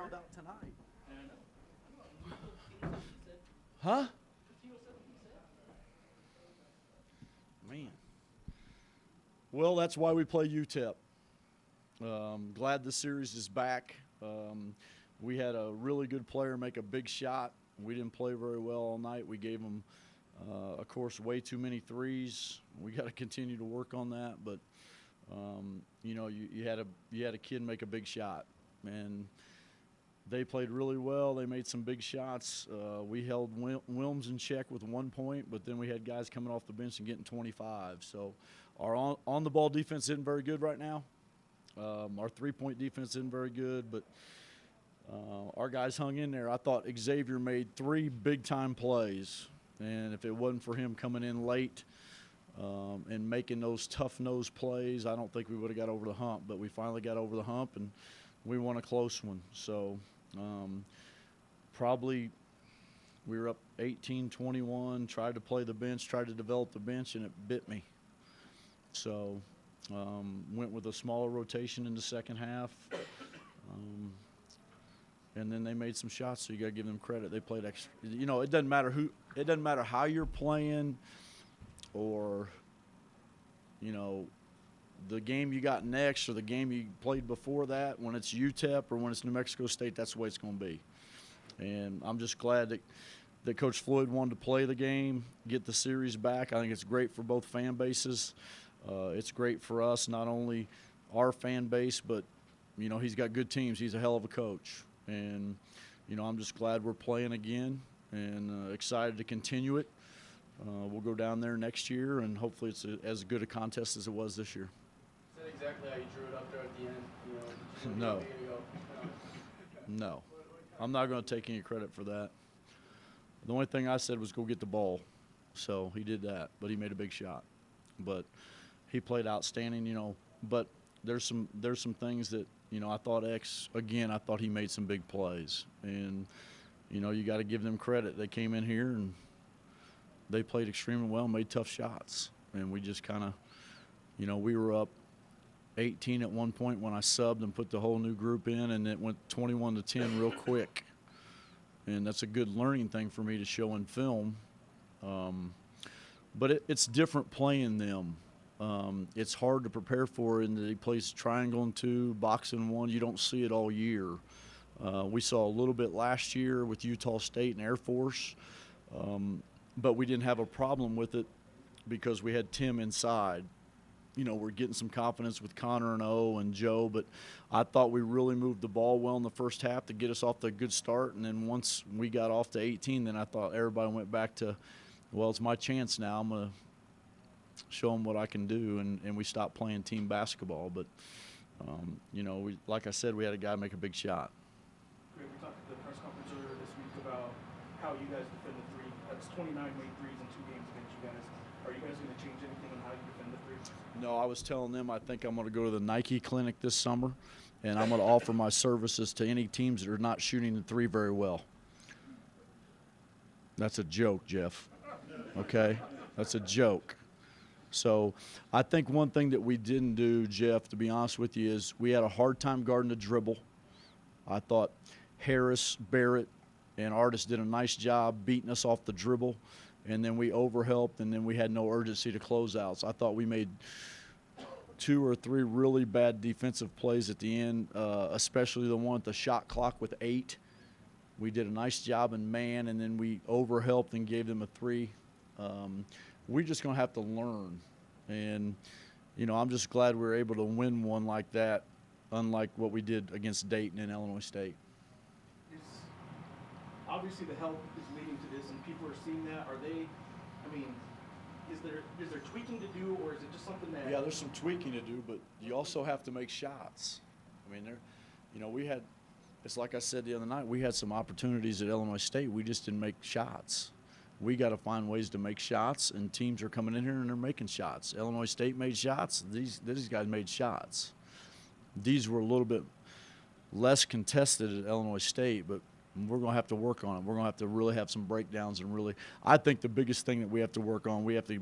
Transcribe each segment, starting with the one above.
found out tonight. Huh? Man. Well, that's why we play UTEP. Glad the series is back. We had a really good player make a big shot. We didn't play very well all night. We gave them, of course, way too many threes. We got to continue to work on that. But you had a kid make a big shot, and they played really well. They made some big shots. We held Wilms in check with 1 point, but then we had guys coming off the bench and getting 25. So our on-the-ball defense isn't very good right now. Our three-point defense isn't very good, but our guys hung in there. I thought Xavier made 3 big-time plays, and if it wasn't for him coming in late and making those tough-nose plays, I don't think we would have got over the hump. But we finally got over the hump, and we won a close one. So probably we were up 18-21, tried to play the bench, tried to develop the bench, and it bit me. So went with a smaller rotation in the second half. And then they made some shots, so you got to give them credit. They played extra. You know, it doesn't matter how you're playing or, the game you got next or the game you played before that. When it's UTEP or when it's New Mexico State, that's the way it's going to be. And I'm just glad that Coach Floyd wanted to play the game, get the series back. I think it's great for both fan bases. It's great for us, not only our fan base, but, he's got good teams. He's a hell of a coach. And, I'm just glad we're playing again and excited to continue it. We'll go down there next year, and hopefully it's as good a contest as it was this year. Is that exactly how you drew it up there at the end? No. No. I'm not going to take any credit for that. The only thing I said was go get the ball. So he did that, but he made a big shot. But he played outstanding, but there's some things that, I thought I thought he made some big plays. And, you got to give them credit. They came in here and they played extremely well, made tough shots. And we just kind of, we were up 18 at one point when I subbed and put the whole new group in, and it went 21-10 real quick. And that's a good learning thing for me to show in film. But it's different playing them. It's hard to prepare for in that he plays triangle and 2, box and 1. You don't see it all year. We saw a little bit last year with Utah State and Air Force, but we didn't have a problem with it because we had Tim inside. We're getting some confidence with Connor and O and Joe, but I thought we really moved the ball well in the first half to get us off to a good start. And then once we got off to 18, then I thought everybody went back to, well, it's my chance now. I'm going to show them what I can do, and we stopped playing team basketball. But, like I said, we had a guy make a big shot. Greg, we talked at the press conference earlier this week about how you guys defend the three. That's 29 made threes in 2 games against you guys. Are you guys going to change anything on how you defend the three? No, I was telling them I think I'm going to go to the Nike clinic this summer, and I'm going to offer my services to any teams that are not shooting the three very well. That's a joke, Jeff. Okay? That's a joke. So I think one thing that we didn't do, Jeff, to be honest with you, is we had a hard time guarding the dribble. I thought Harris, Barrett, and Artis did a nice job beating us off the dribble, and then we overhelped, and then we had no urgency to close outs. I thought we made 2 or 3 really bad defensive plays at the end, especially the one at the shot clock with 8. We did a nice job in man, and then we overhelped and gave them a 3. We're just going to have to learn. And, I'm just glad we were able to win one like that, unlike what we did against Dayton and Illinois State. Obviously the help is leading to this, and people are seeing that. Is there tweaking to do, or is it just something that? Yeah, there's some tweaking to do, but you also have to make shots. We had, it's like I said the other night, we had some opportunities at Illinois State. We just didn't make shots. We got to find ways to make shots, and teams are coming in here and they're making shots. Illinois State made shots. These guys made shots. These were a little bit less contested at Illinois State, but we're going to have to work on it. We're going to have to really have some breakdowns and really – I think the biggest thing that we have to work on, we have to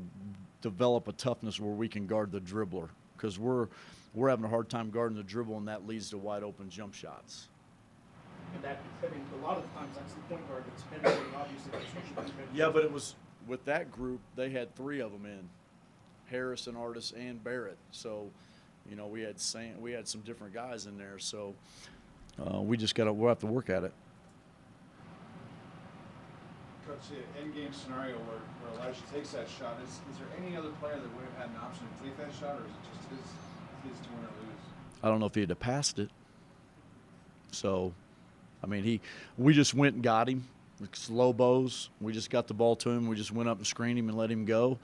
develop a toughness where we can guard the dribbler, because we're having a hard time guarding the dribble, and that leads to wide open jump shots. And that, I mean, a lot of the times that's the point guard that's penetrating, obviously. That's usually the bench. Yeah, but it was with that group. They had 3 of them in, Harrison, Artis, and Barrett. So, you know, we had some different guys in there. So we'll have to work at it. Coach, the end game scenario where Elijah takes that shot, is there any other player that would have had an option to take that shot, or is it just his to win or lose? I don't know if he'd have passed it. So, I mean, we just went and got him. It's Lobos. We just got the ball to him. We just went up and screened him and let him go.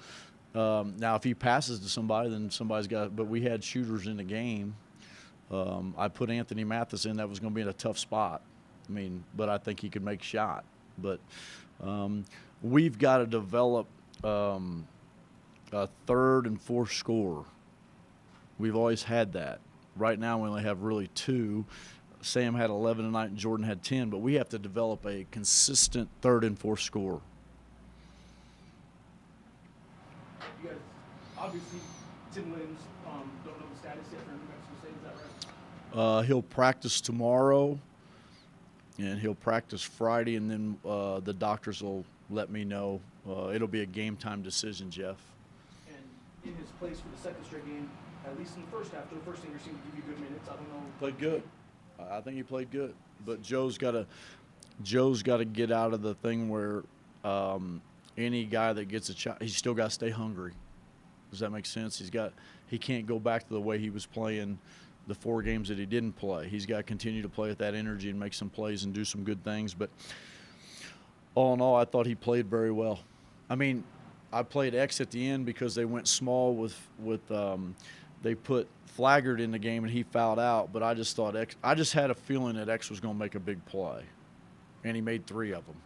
Now, if he passes to somebody, then somebody's got. But we had shooters in the game. I put Anthony Mathis in. That was going to be in a tough spot. I mean, but I think he could make shot. But we've got to develop a third and fourth scorer. We've always had that. Right now, we only have really 2. Sam had 11 tonight and Jordan had 10, but we have to develop a consistent third and fourth scorer. You guys, obviously, Tim Williams, don't know the status yet for New Mexico State, is that right? He'll practice tomorrow, and he'll practice Friday, and then the doctors will let me know. It'll be a game-time decision, Jeff. And in his place for the second straight game, at least in the first half, Joe Firstinger seemed to give you good minutes. I don't know. Played good. I think he played good, but Joe's got to get out of the thing where any guy that gets a shot, he's still got to stay hungry. Does that make sense? He can't go back to the way he was playing the 4 games that he didn't play. He's got to continue to play with that energy and make some plays and do some good things. But all in all, I thought he played very well. I mean, I played X at the end because they went small with they put Flaggart in the game and he fouled out, but I just had a feeling that X was going to make a big play, and he made 3 of them.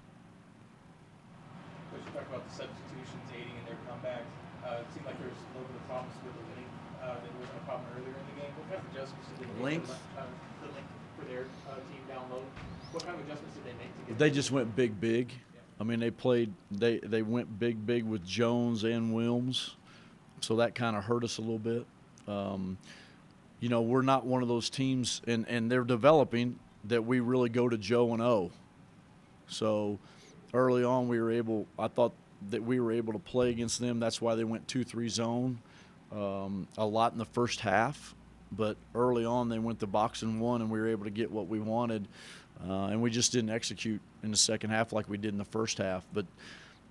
Coach, you talked about the substitutions aiding in their comeback. It seemed like there was a little bit of promise with the length that wasn't a problem earlier in the game. What kind of adjustments did they make? Length? The length for their team down low. What kind of adjustments did they make to get? They just went big. I mean, they went big with Jones and Wilms, so that kind of hurt us a little bit. You know, we're not one of those teams, and they're developing that we really go to Joe and O. So early on, I thought that we were able to play against them. That's why they went 2-3 zone a lot in the first half. But early on, they went to box and 1, and we were able to get what we wanted. And we just didn't execute in the second half like we did in the first half. But,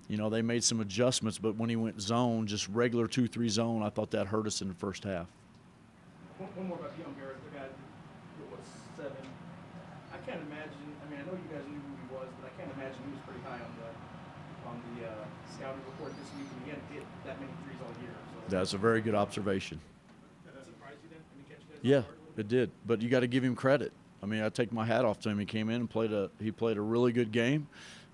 you know, they made some adjustments. But when he went zone, just regular 2-3 zone, I thought that hurt us in the first half. One more about Keon Barrett, the guy who was 7. I can't imagine. I mean, I know you guys knew who he was, but I can't imagine he was pretty high on the scouting report this week, and he hadn't hit that many threes all year. So. That's a very good observation. Did that surprise you then? Any catch you guys Yeah, off guard? it did. But you got to give him credit. I mean, I take my hat off to him. He came in and played a really good game,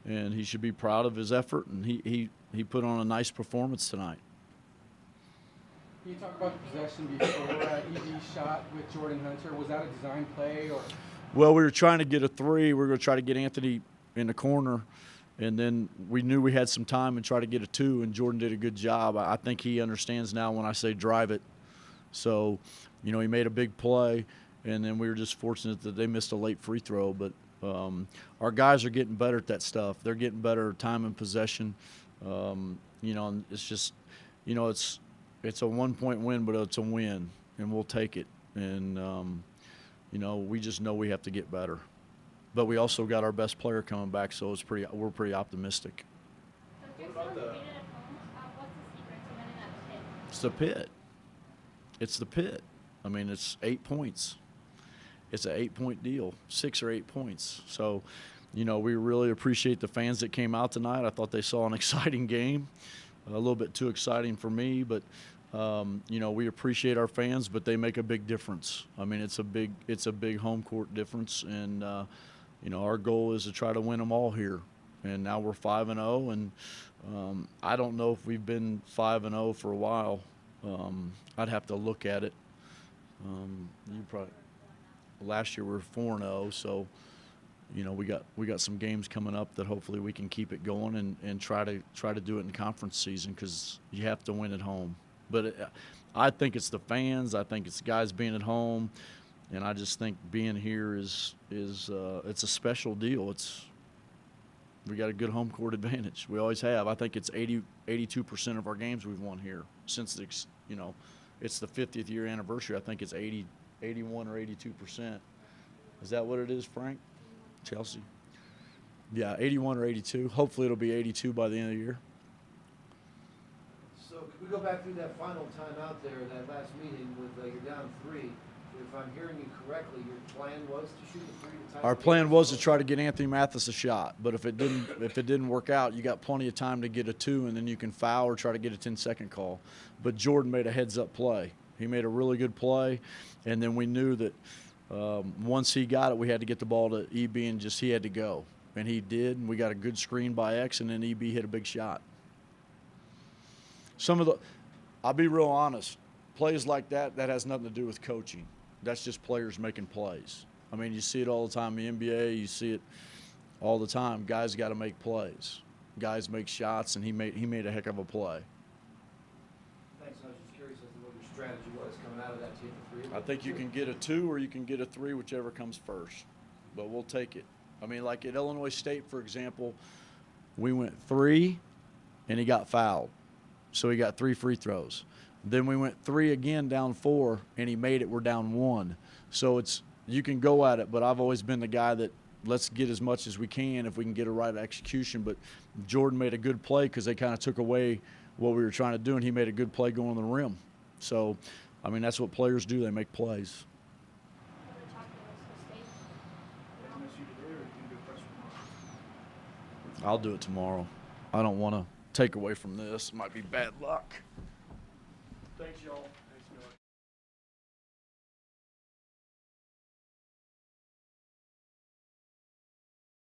and he should be proud of his effort. And he put on a nice performance tonight. Can you talk about the possession before ED shot with Jordan Hunter? Was that a design play or? Well, we were trying to get a 3. We were going to try to get Anthony in the corner, and then we knew we had some time and try to get a 2, and Jordan did a good job. I think he understands now when I say drive it. So, you know, he made a big play, and then we were just fortunate that they missed a late free throw. But our guys are getting better at that stuff. They're getting better at time and possession. You know, and it's just, you know, it's a 1-point win, but it's a win, and we'll take it. And, you know, we just know we have to get better. But we also got our best player coming back, so we're pretty optimistic. What about the? What's the secret to winning that pit? It's the pit. It's the pit. I mean, it's 8 points. It's an 8-point deal, 6 or 8 points. So, you know, we really appreciate the fans that came out tonight. I thought they saw an exciting game, a little bit too exciting for me, but you know, we appreciate our fans, but they make a big difference. I mean, it's a big home court difference, and you know, our goal is to try to win them all here. And now we're 5-0, and I don't know if we've been 5-0 for a while. I'd have to look at it. Last year we were 4-0, so you know, we got some games coming up that hopefully we can keep it going and try to do it in conference season, because you have to win at home. But I think it's the fans. I think it's the guys being at home. And I just think being here is it's a special deal. We got a good home court advantage. We always have. I think it's 82% of our games we've won here since it's the 50th year anniversary. I think it's 81 or 82%. Is that what it is, Frank? Chelsea? Yeah, 81 or 82. Hopefully it'll be 82 by the end of the year. So could we go back through that final time out there, that last meeting with, you're down 3. If I'm hearing you correctly, your plan was to shoot a 3 to tie Our the plan game? was to try to get Anthony Mathis a shot, but if it didn't work out, you got plenty of time to get a 2, and then you can foul or try to get a 10-second call. But Jordan made a heads-up play. He made a really good play, and then we knew that once he got it, we had to get the ball to EB, and he had to go. And he did, and we got a good screen by X, and then EB hit a big shot. I'll be real honest, plays like that has nothing to do with coaching. That's just players making plays. I mean, you see it all the time in the NBA. You see it all the time. Guys got to make plays. Guys make shots, and he made a heck of a play. Thanks. I was just curious as to what your strategy was coming out of that team of 3. I think you can get a 2 or you can get a 3, whichever comes first. But we'll take it. I mean, like at Illinois State, for example, we went 3, and he got fouled. So he got 3 free throws. Then we went 3 again, down 4, and he made it. We're down 1. So you can go at it, but I've always been the guy that let's get as much as we can if we can get a right execution. But Jordan made a good play because they kind of took away what we were trying to do, and he made a good play going on the rim. So, I mean, that's what players do. They make plays. What are we talking about, State? MSU today, or you can do a press tomorrow? I'll do it tomorrow. I don't want to take away from this. It might be bad luck.